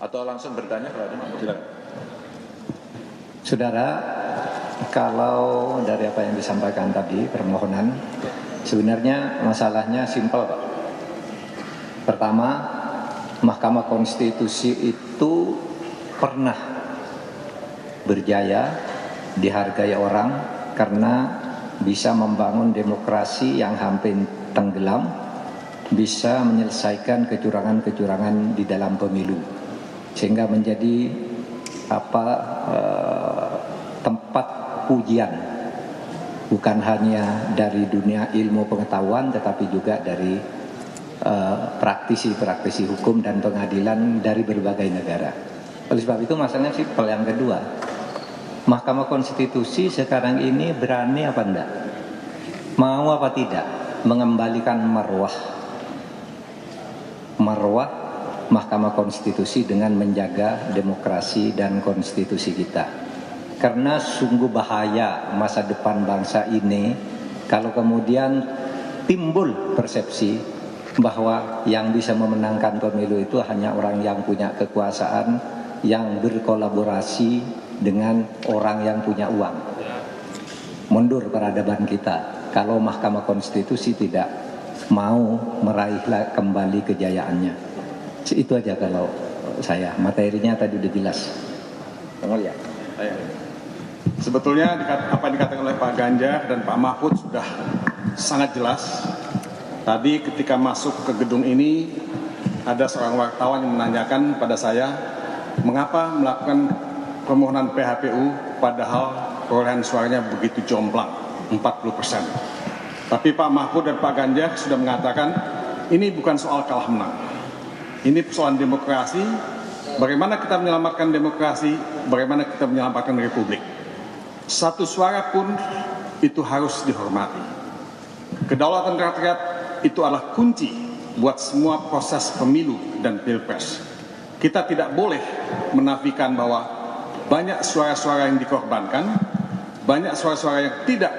Atau langsung bertanya kalau ada? Silakan. Saudara, kalau dari apa yang disampaikan tadi, permohonan, sebenarnya masalahnya simpel, Pak. Pertama, Mahkamah Konstitusi itu pernah berjaya, dihargai orang karena bisa membangun demokrasi yang hampir tenggelam, bisa menyelesaikan kecurangan-kecurangan di dalam pemilu, sehingga menjadi tempat pujian bukan hanya dari dunia ilmu pengetahuan tetapi juga dari praktisi-praktisi hukum dan pengadilan dari berbagai negara. Oleh sebab itu masalahnya simpel. Yang kedua, Mahkamah Konstitusi sekarang ini berani apa enggak, mau apa tidak mengembalikan marwah Mahkamah Konstitusi dengan menjaga demokrasi dan konstitusi kita. Karena sungguh bahaya masa depan bangsa ini kalau kemudian timbul persepsi bahwa yang bisa memenangkan pemilu itu hanya orang yang punya kekuasaan, yang berkolaborasi dengan orang yang punya uang. Mundur peradaban kita kalau Mahkamah Konstitusi tidak mau meraih kembali kejayaannya. Itu aja kalau saya. Materinya tadi udah jelas. Ya. Sebetulnya apa yang dikatakan oleh Pak Ganjar dan Pak Mahfud sudah sangat jelas. Tadi ketika masuk ke gedung ini ada seorang wartawan yang menanyakan pada saya mengapa melakukan permohonan PHPU padahal perolehan suaranya begitu jomplang 40%. Tapi Pak Mahfud dan Pak Ganjar sudah mengatakan ini bukan soal kalah menang. Ini persoalan demokrasi, bagaimana kita menyelamatkan demokrasi, bagaimana kita menyelamatkan republik. Satu suara pun itu harus dihormati. Kedaulatan rakyat itu adalah kunci buat semua proses pemilu dan pilpres. Kita tidak boleh menafikan bahwa banyak suara-suara yang dikorbankan, banyak suara-suara yang tidak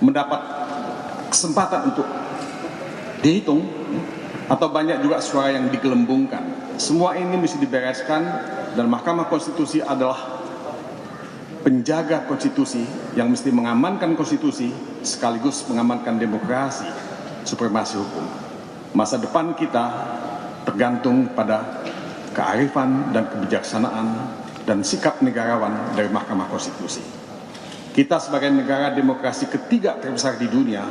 mendapat kesempatan untuk dihitung, atau banyak juga suara yang digelembungkan. Semua ini mesti dibereskan dan Mahkamah Konstitusi adalah penjaga konstitusi yang mesti mengamankan konstitusi sekaligus mengamankan demokrasi, supremasi hukum. Masa depan kita tergantung pada kearifan dan kebijaksanaan dan sikap negarawan dari Mahkamah Konstitusi. Kita sebagai negara demokrasi ketiga terbesar di dunia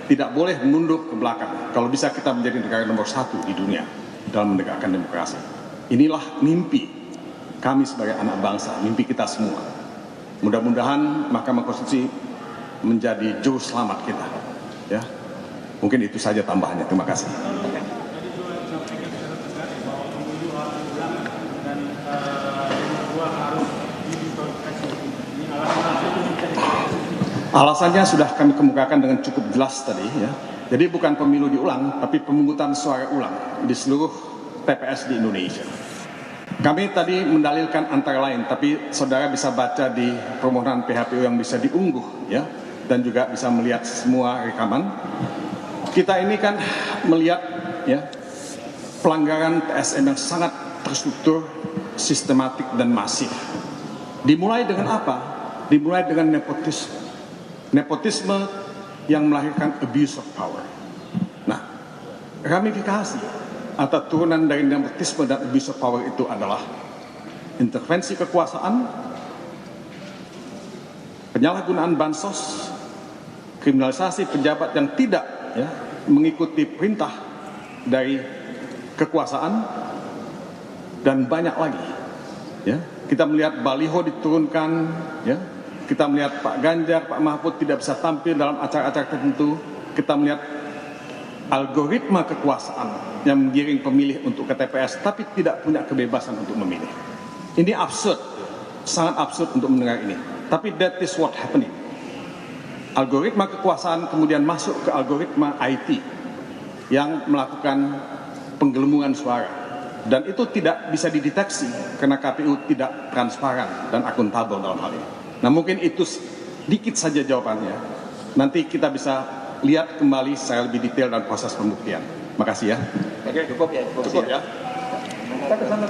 tidak boleh mundur ke belakang. Kalau bisa kita menjadi negara nomor 1 di dunia dalam menegakkan demokrasi. Inilah mimpi kami sebagai anak bangsa, mimpi kita semua. Mudah-mudahan Mahkamah Konstitusi menjadi juru selamat kita. Ya, mungkin itu saja tambahannya. Terima kasih. Alasannya sudah kami kemukakan dengan cukup jelas tadi ya. Jadi bukan pemilu diulang, tapi pemungutan suara ulang di seluruh TPS di Indonesia. Kami tadi mendalilkan antara lain, tapi saudara bisa baca di permohonan PHPU yang bisa diunggah ya, dan juga bisa melihat semua rekaman. Kita ini kan melihat ya pelanggaran TSN yang sangat terstruktur, sistematik dan masif. Dimulai dengan apa? Dimulai dengan nepotisme. Nepotisme yang melahirkan abuse of power. Nah, ramifikasi atau turunan dari nepotisme dan abuse of power itu adalah intervensi kekuasaan, penyalahgunaan bansos, kriminalisasi pejabat yang tidak mengikuti perintah dari kekuasaan, dan banyak lagi. Ya, kita melihat baliho diturunkan, kita melihat Pak Ganjar, Pak Mahfud tidak bisa tampil dalam acara-acara tertentu. Kita melihat algoritma kekuasaan yang menggiring pemilih untuk ke TPS, tapi tidak punya kebebasan untuk memilih. Ini absurd, sangat absurd untuk mendengar ini. Tapi that is what happening. Algoritma kekuasaan kemudian masuk ke algoritma IT yang melakukan penggelembungan suara. Dan itu tidak bisa dideteksi karena KPU tidak transparan dan akuntabel dalam hal ini. Nah, mungkin itu sedikit saja jawabannya. Nanti kita bisa lihat kembali secara lebih detail dan proses pembuktian. Makasih ya. Oke, cukup ya. Cukup ya. Kita kesana.